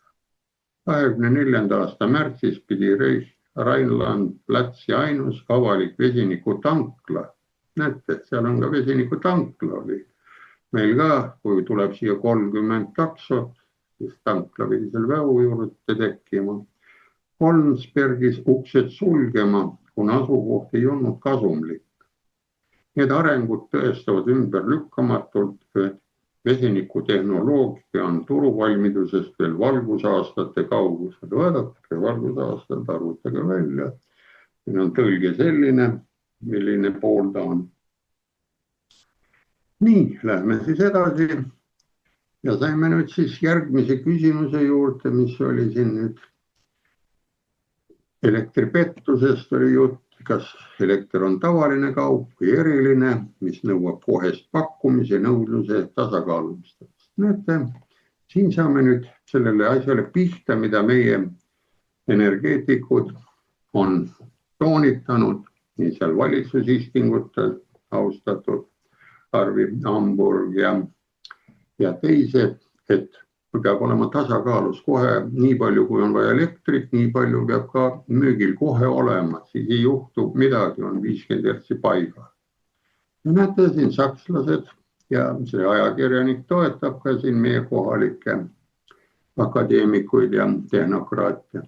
Speaker 2: 24. aasta märtsis pidi Rheinland-Platsi ainus avalik vesinikutankla. Näete, seal on ka vesinikutankla oli. Meil ka, kui tuleb siia 30 taksot, siis tankla pidi seal väu juurde tekkima. Kolmsbergis uksed sulgema, kuna asukoht ei olnud kasumlik. Need arengud tõestavad ümberlükkamatult, et vesinikutehnoloogia on turuvalmidusest veel valgusaastate kaugusel. Vaadake valgusaastad, arvutage välja. Siin on tõlge selline, milline pool ta on. Nii, lähme siis edasi. Ja saime nüüd siis järgmise küsimuse juurde, mis oli siin nüüd elektripettusest oli jutt. Kas elekter on tavaline kaup või eriline, mis nõuab kohest pakkumise nõudluse tasakaalumist. Näete, siin saame nüüd sellele asjale pihta, mida meie energeetikud on toonitanud, nii seal valitsusistingutel austatud Arvi Hamburg ja ja teised, et peab olema tasakaalus kohe nii palju, kui on vaja elektrit, nii palju peab ka müügil kohe olema, siis ei juhtu midagi, on 50 hertsi paigal. Ja näete siin sakslased ja see ajakirjanik toetab ka siin meie kohalikke akadeemikuid ja tehnokraate.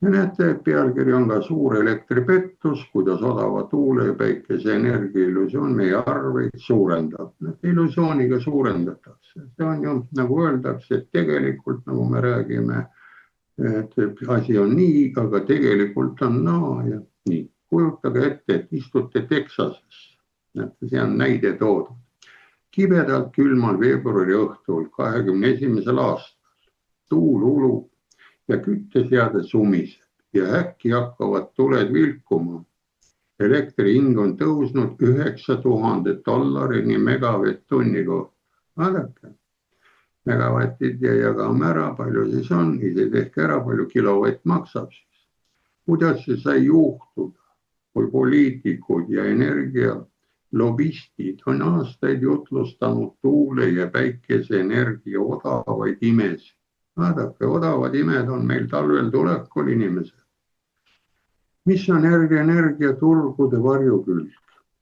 Speaker 2: Ja näete, pealkiri on ka suur elektripettus, kuidas odava tuule ja päikese energia illusioon meie arveid suurendab. Illusiooniga suurendatakse. See on ju, nagu öeldakse, et tegelikult, nagu me räägime, et asi on nii, aga tegelikult on naa ja nii. Kujutage ette, et istute Texases. See on näide toodud. Kibedalt külmal veebruari õhtul 21. aastal tuul ulub ja kütteseade sumiseb ja äkki hakkavad tuled vilkuma. Elektri hind on tõusnud $9000 megavatt-tunni kohta. Vaadake, megavatid ja jagame ära, palju siis on, ise tehke ära, palju kilovatt maksab siis. Kuidas see sai juhtuda, kui poliitikud ja energialobistid on aastaid jutlustanud tuule ja päikese energia odavaid imesid. Vaadake, odavad imed on meil talvel tulekul inimesed. Mis on energiaturgude varjukülg?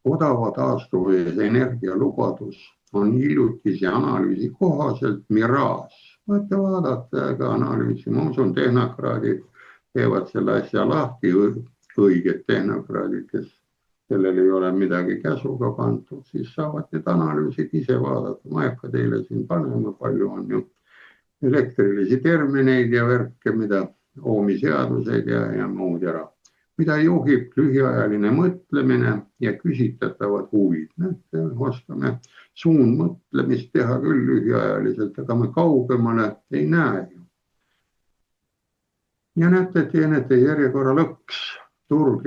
Speaker 2: Odava taastuva energialubadus on hiljutise analüüsi kohaselt miraas. Võite vaadata ka analüüsi, ma usun, tehnokraadid teevad selle asja lahti, õiged tehnokraadid, kes sellel ei ole midagi käsuga pandud, siis saavad need analüüsid ise vaadata. Ma ei hakka teile siin panema, palju on ju elektrilisi termineid ja värke, mida oomiseaduseid ja muud ära. Mida juhib lühiajaline mõtlemine ja küsitatavad huvid. Oskame suundmõtlemist teha küll lühiajaliselt, aga me kaugemale ei näe ju. Ja näete, teenete järjekorra lõks. Turg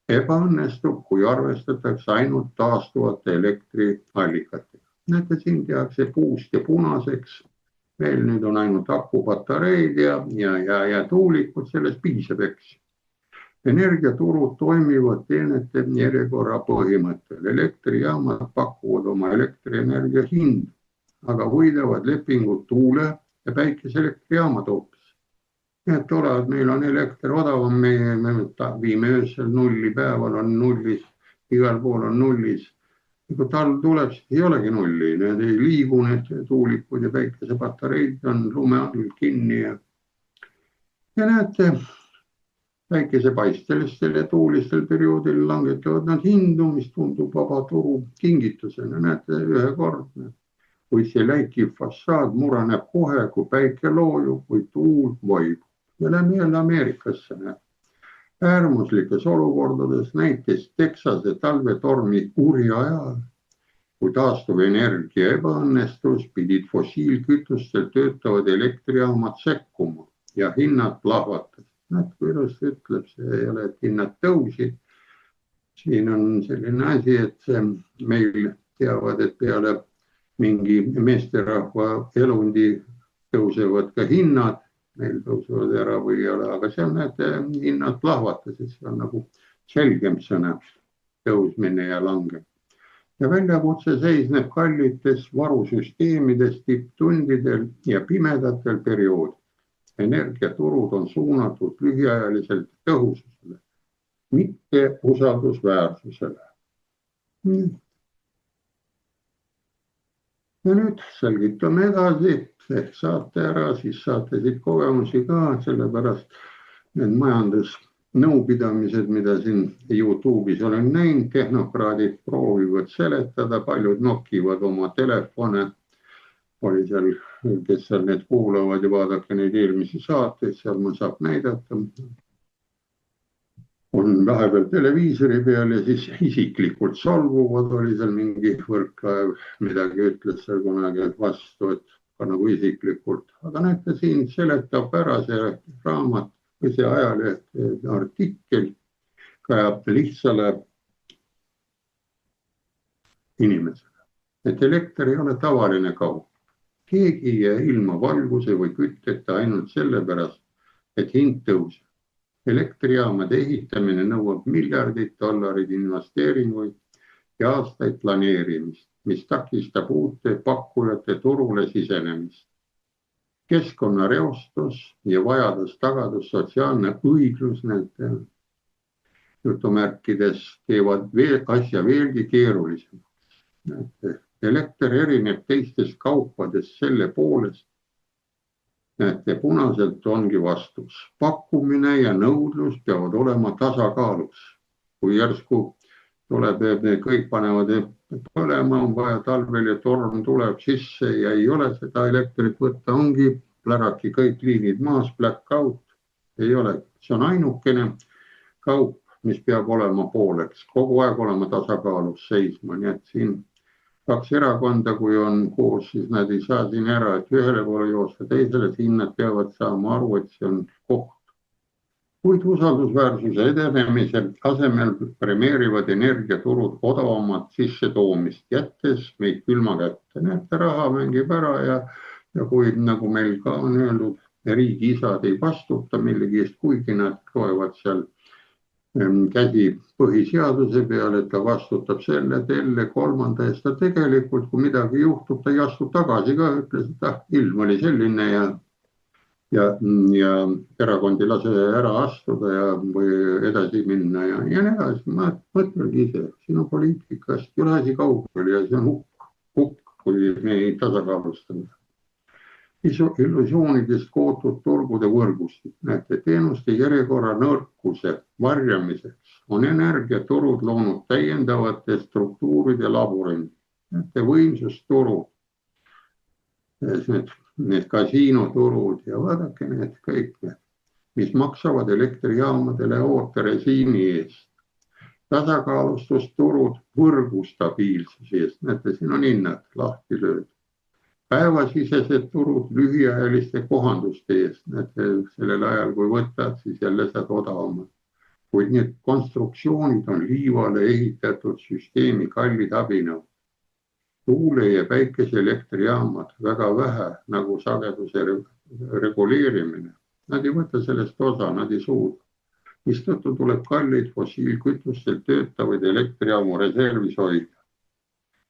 Speaker 2: ebaõnnestub, kui arvestatakse ainult taastuvate elektriallikatega. Näete, siin tehakse puust ja punaseks. Meil nüüd on ainult akupatareid ja tuulikud, sellest piisab, eks. Energiaturud toimivad teenete järjekorra põhimõttel. Elektrijaamad pakuvad oma elektrienergia hindu, aga võidavad lepingud tuule ja päikeseelektrijaamad hoopis. Need tulevad, meil on elekter odavam, me viime öösel nulli, päeval on nullis, igal pool on nullis. Kui talv tuleb, siis ei olegi nulli, need ei liigu, need tuulikud ja päikesepatareid on lume all kinni. Ja näete, päikesepaistelistel ja tuulistel perioodil langetavad nad hindu, mis tundub vaba turu kingitusena. Näete, ühekordne, kui see läikiv fassaad muraneb kohe, kui päike loojub või tuul vaibub. Ja lähme jälle Ameerikasse näeb. Äärmuslikes olukordades, näiteks Texase talvetormi uri ajal, kui taastuv energia ebaõnnestus, pidid fossiilkütustel töötavad elektrijaamad sekkuma ja hinnad plahvatasid. Näed, kuidas ütleb, see ei ole, et hinnad tõusid. Siin on selline asi, et meil teavad, et peale mingi meesterahva elundi tõusevad ka hinnad. Meil tõusevad ära või ei ole, aga seal näete, hinnad plahvatasid, see on nagu selgem sõna, tõusmine ja lange. Ja väljakutse seisneb kallites varusüsteemides tipptundidel ja pimedatel perioodil. Energiaturud on suunatud lühiajaliselt tõhususele, mitte usaldusväärsusele. Ja nüüd selgitame edasi, ehk saate ära, siis saate siit kogemusi ka, sellepärast need majandusnõupidamised, mida siin YouTube'is olen näinud, tehnokraadid proovivad seletada, paljud nokivad oma telefone, oli seal, kes seal need kuulavad ja vaadake neid eelmisi saateid, seal ma saab näidata. On vahepeal televiisori peal ja siis isiklikult solvuvad, oli seal mingi Võrklaev, midagi ütles seal kunagi vastu, et ka nagu isiklikult. Aga näete, siin seletab ära see raamat või see ajaleht artikkel kajab lihtsale inimesele. Et elekter ei ole tavaline kaup. Keegi ei jää ilma valguse või kütteta ainult sellepärast, et hind tõuseb. Elektrijaamade ehitamine nõuab $1 miljardit investeeringuid ja aastaid planeerimist. mis takistab uute pakkujate turule sisenemist. Keskkonnareostus ja vajadus tagada sotsiaalne õiglus nende jutumärkides teevad asja veelgi keerulisemaks. Elekter erineb teistest kaupadest selle poolest, näete, punaselt ongi vastus. Pakkumine ja nõudlus peavad olema tasakaalus. Kui järsku tuleb, kõik panevad põlema, on vaja talvel ja torm tuleb sisse ja ei ole seda elektrit võtta, ongi pläraki kõik liinid maas, blackout, ei ole. See on ainukene kaup, mis peab olema pooleks, kogu aeg olema tasakaalus seisma, nii et siin kaks erakonda, kui on koos, siis nad ei saa siin ära, et ühele poole joosta teisele, siin nad peavad saama aru, et see on koht. Kuid usaldusväärsuse edenemise asemel premeerivad energiaturud odavamat sissetoomist, jättes meid külma kätte. Näete, raha mängib ära ja kui nagu meil ka on öeldud, riigi isad ei vastuta millegi eest, kuigi nad loevad seal käsi põhiseaduse peale, et ta vastutab selle, telle, kolmanda eest. Ta tegelikult, kui midagi juhtub, ta ei astu tagasi ka, ütles, et ilm oli selline ja erakond ei lase ära astuda või edasi minna ja nii edasi. Ma mõtlengi ise, siin on poliitikast üle asi kaugel ja see on hukk, kui me ei tasakaalustame. Illusioonidest kootud turgude võrgustik. Näete, teenuste järjekorra nõrkuse varjamiseks on energiaturud loonud täiendavate struktuuride labürindi. Näete, võimsusturud, need kasiinoturud ja vaadake need kõik, mis maksavad elektrijaamadele ooterežiimi eest. Tasakaalustusturud võrgu stabiilsuse eest. Näete, siin on hinnad lahti löödud. Päevasisesed turud lühiajaliste kohanduste eest, sellel ajal kui võtad, siis jälle saad odavamad. Kuid need konstruktsioonid on liivale ehitatud süsteemi kallid abinõud. Tuule- ja päikeseelektrijaamad väga vähe, nagu sageduse reguleerimine. Nad ei võta sellest osa, nad ei suuda. Mistõttu tuleb kalleid fossiilkütustel töötavaid elektrijaamu reservis hoida.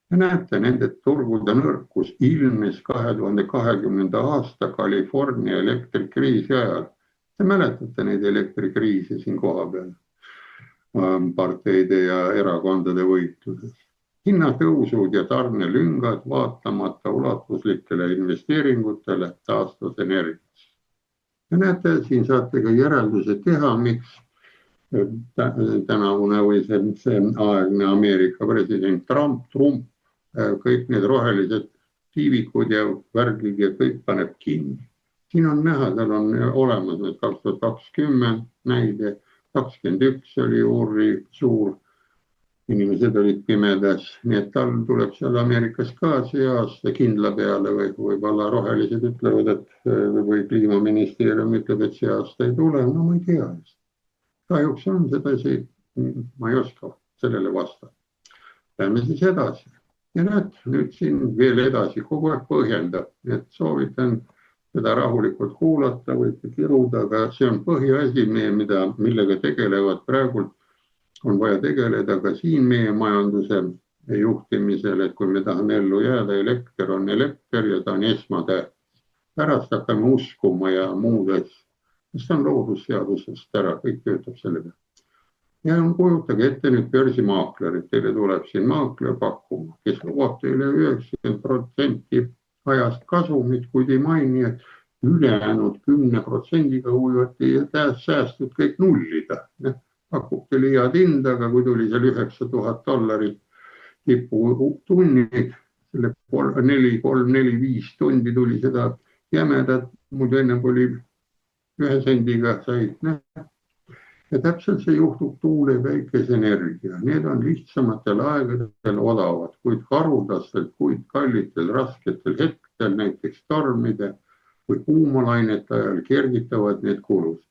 Speaker 2: Ja näete, nende turgude nõrkus ilmnes 2020. aasta California elektrikriisi ajal. Te mäletate neid elektrikriise siin koha peal parteide ja erakondade võitluses. Hinnatõusud ja tarnelüngad vaatamata ulatuslikele investeeringutele taastus energias. Ja näete, siin saate ka järelduse teha, miks tänavune või see aegne Ameerika president Trump, kõik need rohelised tiivikud ja värgid ja kõik paneb kinni. Siin on näha, seal on olemas need 2020 näide, 2021 oli uuri suur, inimesed olid pimedas, nii et tal tuleb seal Ameerikas ka see aasta kindla peale või võib-olla rohelised ütlevad, et või kliimaministeerium ütleb, et see aasta ei tule, no ma ei tea. Kahjuks on sedasi, ma ei oska sellele vastata. Lähme siis edasi. Ja nüüd siin veel edasi kogu aeg põhjendab, et soovitan seda rahulikult kuulata või kiruda, aga see on põhiasi, millega tegelevad praegult, on vaja tegeleda ka siin meie majanduse juhtimisel, et kui me tahame ellu jääda, elekter on elekter ja ta on esmatähtis. Pärast hakkame uskuma ja muudes, mis on loodusseadusest ära, kõik töötab selle peale. Ja kujutage ette nüüd börsimaaklerid, teile tuleb siin maakler pakkuma, kes lubab teile 90% ajast kasumit, kuid ei maini, et ülejäänud 10%-ga võivad teie säästud kõik nullida. Pakub teile head hinda, aga kui tuli seal $9000 tiputunnid, selle 4-5 tundi tuli seda jämedat, muidu enne oli 1 sendiga said. Ja täpselt see juhtub tuule- ja päikeseenergia. Need on lihtsamatel aegadel odavad, kuid haruldastelt, kuid kallitel, rasketel hetkel, näiteks tormide või kuumalainete ajal kergitavad need kulud.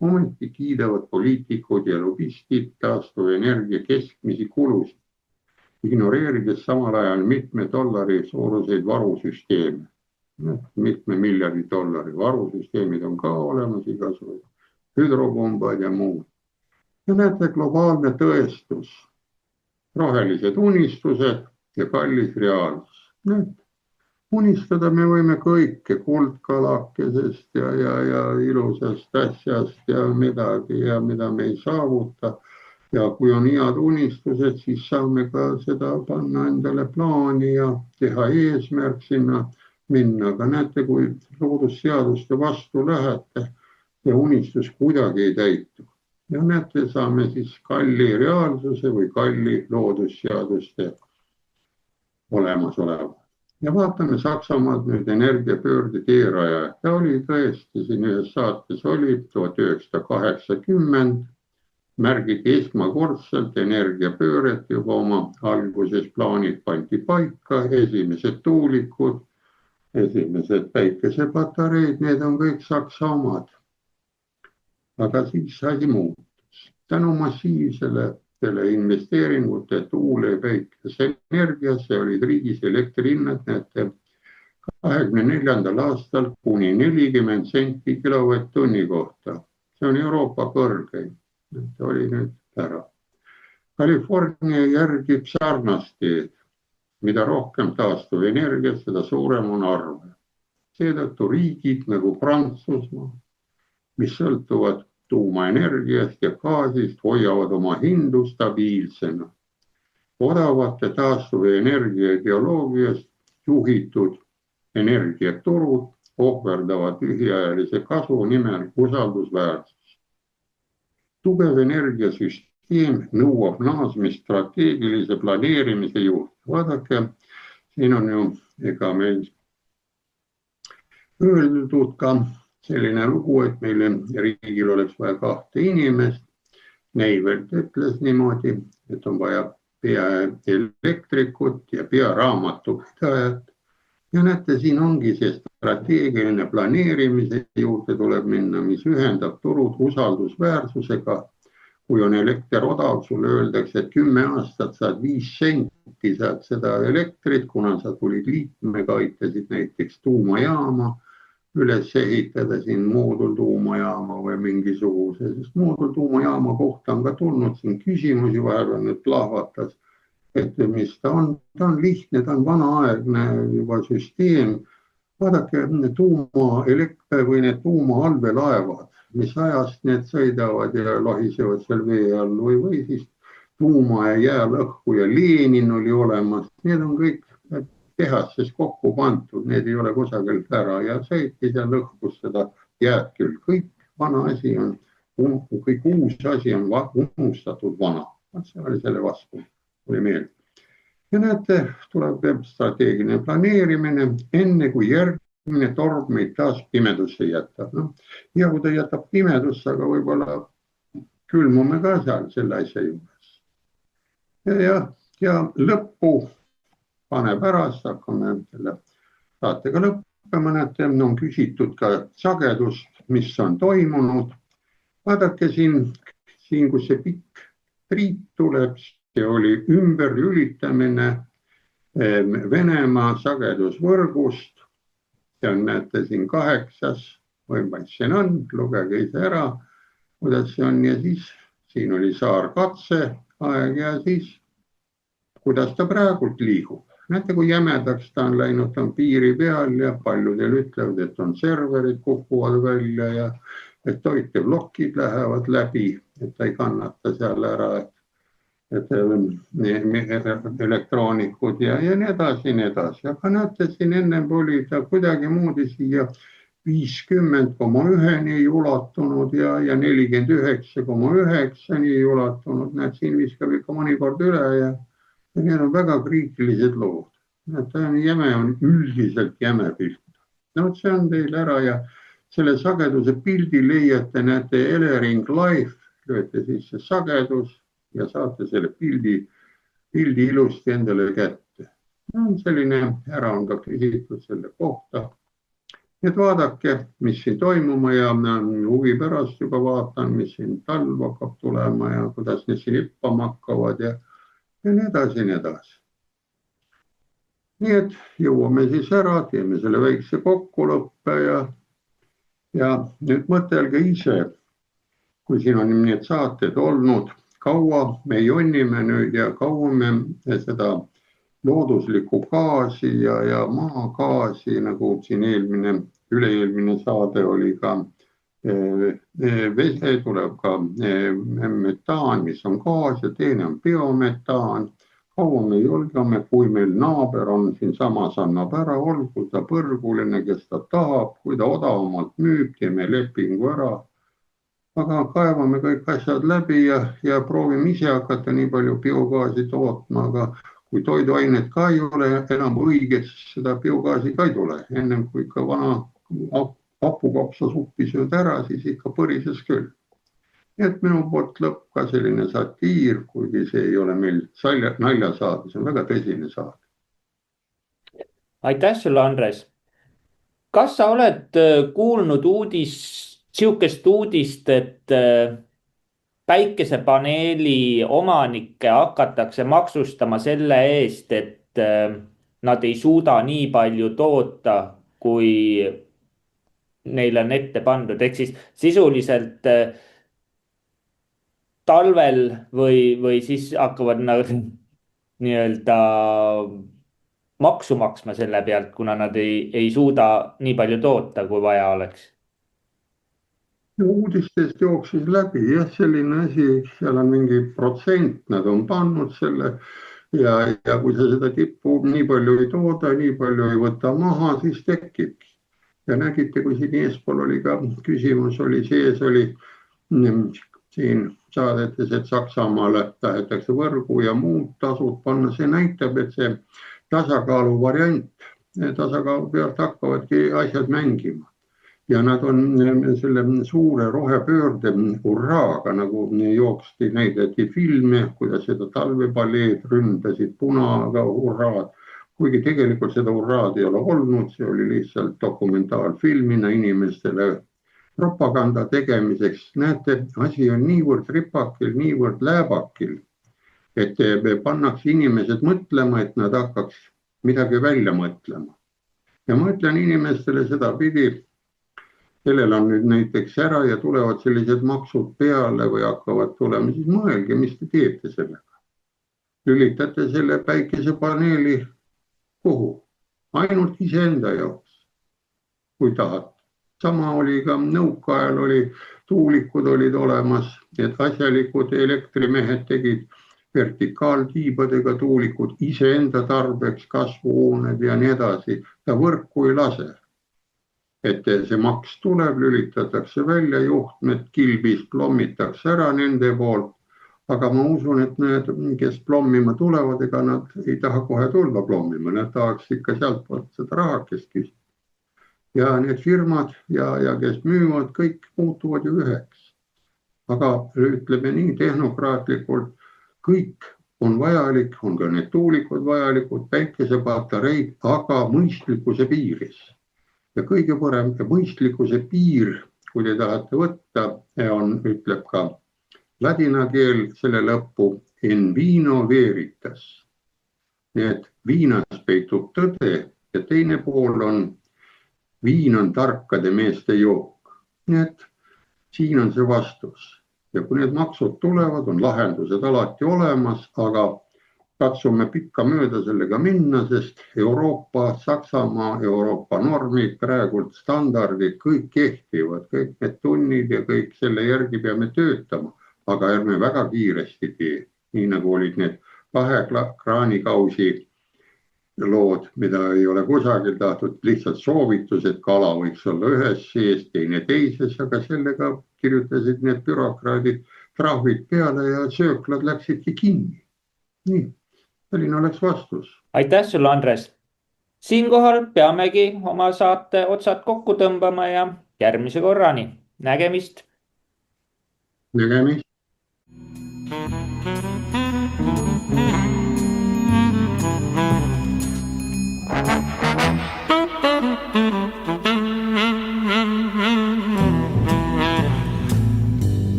Speaker 2: Ometi kiidavad poliitikud ja lobistid taastuvenergia keskmisi kulusid, ignoreerides samal ajal mitme dollari suuruseid varusüsteeme. Mitme miljardi dollari varusüsteemid on ka olemas igasugused. Hüdropumbad ja muud. Ja näete, globaalne tõestus, rohelised unistused ja kallis reaalsus. Unistada me võime kõike kuldkalakesest ja ilusast asjast ja midagi ja mida me ei saavuta. Ja kui on head unistused, siis saame ka seda panna endale plaani ja teha eesmärk sinna minna. Aga näete, kui loodusseaduste vastu lähete ja unistus kuidagi ei täitu. Ja näete, saame siis kalli reaalsuse või kalli loodusseaduste olemasoleva. Ja vaatame Saksamaad nüüd energiapöörde teeraja. Ta oli tõesti siin ühes saates oli 1980. Märgiti esmakordselt energiapööret juba oma alguses plaanid pandi paika, esimesed tuulikud, esimesed päikesepatareid, need on kõik Saksa omad. Aga siis asi muutus. Tänu massiivsele investeeringute tuule ja päikeseenergiasse olid riigis elektrihinnad, näete, 24. aastal kuni 40 senti kilovatt-tunni kohta. See on Euroopa kõrgeim. See oli nüüd ära. California järgib sarnast teed. Mida rohkem taastuv energiat, seda suurem on arve. Seetõttu riigid nagu Prantsusmaa, mis sõltuvad tuumaenergiast ja gaasist, hoiavad oma hindu stabiilsena. Odavate taastuv energia ideoloogiast juhitud energiaturud ohverdavad lühiajalise kasu nimel usaldusväärsus. Tugev energiasüsteem nõuab naasmist strateegilise planeerimise juurde. Vaadake, siin on ju ega meil öeldud ka selline lugu, et meil riigil oleks vaja 2 inimest. Neivelt ütles niimoodi, et on vaja peaelektrikut ja pearaamatupidajat. Ja näete, siin ongi see strateegiline planeerimise juurde tuleb minna, mis ühendab turud usaldusväärsusega. Kui on elekter odav, sulle öeldakse, et 10 aastat saad 5 senti saad seda elektrit, kuna sa tulid liikmega, aitasid näiteks tuumajaama üles ehitada siin moodultuumajaama või mingisuguse, sest moodultuumajaama kohta on ka tulnud siin küsimusi, vahepeal nüüd plahvatas. Et mis ta on lihtne, ta on vanaaegne juba süsteem. Vaadake tuumaelekter või need tuumaallveelaevad, mis ajast need sõidavad ja lohisevad seal vee all või siis tuuma ja jäälõhku ja Lenin oli olemas. Need on kõik tehastes kokku pandud, need ei ole kusagilt ära ja sõiti seal lõhkus seda jääd küll. Kõik vana asi on, kõik uus asi on unustatud vana. See oli selle vastu. Ja näete, tuleb strateegiline planeerimine, enne kui järgmine torm meid taas pimedusse jätab. Ja kui ta jätab pimedusse, aga võib-olla külmume ka seal selle asja juures. Ja lõppu paneb ära, siis hakkame selle saatega lõppema. Näete, on küsitud ka sagedust, mis on toimunud. Vaadake siin, kus see pikk triit tuleb, see oli ümberlülitamine Venemaa sagedusvõrgust. Ja näete siin 8, või mis siin on, lugege ise ära, kuidas see on. Ja siis siin oli saarkatse aeg ja siis kuidas ta praegult liigub. Näete, kui jämedaks ta on läinud, ta on piiri peal ja paljudel ütlevad, et on serverid kukuvad välja ja et toiteblokid lähevad läbi, et ta ei kannata seal ära, et elektroonikud ja nii edasi, nii edasi. Aga näete, siin ennem oli ta kuidagi moodi siia 50,1 ei ulatunud ja 49,9 ei ulatunud. Näed, siin viskab ikka mõnikord üle ja need on väga kriitilised lood. Ta on jäme, on üldiselt jäme pilt. No see on teil ära ja selle sageduse pildi leiate, näete Elering Life, lööte siis see sagedus ja saate selle pildi ilusti endale kätte. On selline ära on ka küsitud selle kohta. Et vaadake, mis siin toimuma ja huvi pärast juba vaatan, mis siin talv hakkab tulema ja kuidas need siin hippama hakkavad ja nii edasi, nii edasi. Nii et jõuame siis ära, teeme selle väikse kokkulõppe ja nüüd mõtelge ise, kui siin on need saated olnud, kaua me jonnime nüüd ja kaua me seda looduslikku gaasi ja maagaasi, nagu siin üle-eelmine saade oli ka. Vese tuleb ka metaan, mis on gaas ja teine on biometaan. Kaua me julgeme, kui meil naaber on siinsamas, annab ära, olgu ta põrguline, kes ta tahab, kui ta odavamalt müüb, teeme lepingu ära. Aga kaevame kõik asjad läbi ja proovime ise hakata nii palju biogaasi tootma, aga kui toiduainet ka ei ole enam õiget, siis seda biogaasi ka ei tule. Ennem kui ikka vana hapukapsa suppi sööd ära, siis ikka põrises küll. Nii et minu poolt lõpp ka selline satiir, kuigi see ei ole meil naljasaade, see on väga tõsine saade.
Speaker 1: Aitäh sulle, Andres. Kas sa oled kuulnud sihukest uudist, et päikesepaneeli omanikke hakatakse maksustama selle eest, et nad ei suuda nii palju toota, kui neile on ette pandud, ehk siis sisuliselt talvel või siis hakkavad nad nii-öelda maksu maksma selle pealt, kuna nad ei suuda nii palju toota, kui vaja oleks.
Speaker 2: Uudistest jooksis läbi jah, selline asi, seal on mingi protsent, nad on pannud selle ja kui sa seda tippu nii palju ei tooda, nii palju ei võta maha, siis tekibki. Ja nägite, kui siin eespool oli ka küsimus, oli siin saadetes, et Saksamaale tahetakse võrgu ja muud tasud panna. See näitab, et see tasakaalu variant, tasakaalu pealt hakkavadki asjad mängima. Ja nad on selle suure rohepöörde hurraaga, nagu jooksti, näidati filme, kuidas seda talvepaleed ründasid punaga hurraad. Kuigi tegelikult seda hurraad ei ole olnud, see oli lihtsalt dokumentaalfilmina inimestele propaganda tegemiseks. Näete, asi on niivõrd ripakil, niivõrd lääbakil, et pannakse inimesed mõtlema, et nad hakkaks midagi välja mõtlema. Ja ma ütlen inimestele seda pidi, kellel on nüüd näiteks ära ja tulevad sellised maksud peale või hakkavad tulema, siis mõelge, mis te teete sellega. Lülitate selle päikesepaneeli kuhu? Ainult iseenda jaoks, kui tahate. Sama oli ka nõukaajal, tuulikud olid olemas, et asjalikud elektrimehed tegid vertikaaltiibadega tuulikud iseenda tarbeks, kasvuhooned ja nii edasi. Ja võrku ei lase. Et see maks tuleb, lülitatakse välja, juhtmed kilbis plommitakse ära nende poolt. Aga ma usun, et need, kes plommima tulevad, ega nad ei taha kohe tulla plommima, nad tahaks ikka sealt poolt seda rahakest küsida. Ja need firmad ja kes müüvad, kõik muutuvad ju üheks. Aga ütleme nii tehnokraatlikult, kõik on vajalik, on ka need tuulikud vajalikud, päikesepatareid, aga mõistlikkuse piiris. Ja kõige parem mõistlikkuse piir, kui te tahate võtta, ütleb ka ladina keel selle lõppu in vino veritas. Nii et viinas peitub tõde ja teine pool on viin on tarkade meeste jook. Nii et siin on see vastus. Ja kui need maksud tulevad, on lahendused alati olemas, aga katsume pikka mööda sellega minna, sest Euroopa, Saksamaa, Euroopa normid, praegult standardid, kõik kehtivad, kõik need tunnid ja kõik selle järgi peame töötama. Aga ärme väga kiiresti tee, nii nagu olid need 2 kraanikausi lood, mida ei ole kusagil tahtnud, lihtsalt soovitus, et kala võiks olla ühes sees, teine teises, aga sellega kirjutasid need bürokraadid trahvid peale ja sööklad läksidki kinni. Nii, selline oleks vastus.
Speaker 1: Aitäh sulle, Andres. Siinkohal peamegi oma saate otsad kokku tõmbama ja järgmise korrani. Nägemist.
Speaker 2: Nägemist.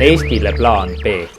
Speaker 1: on Eestile plaan B?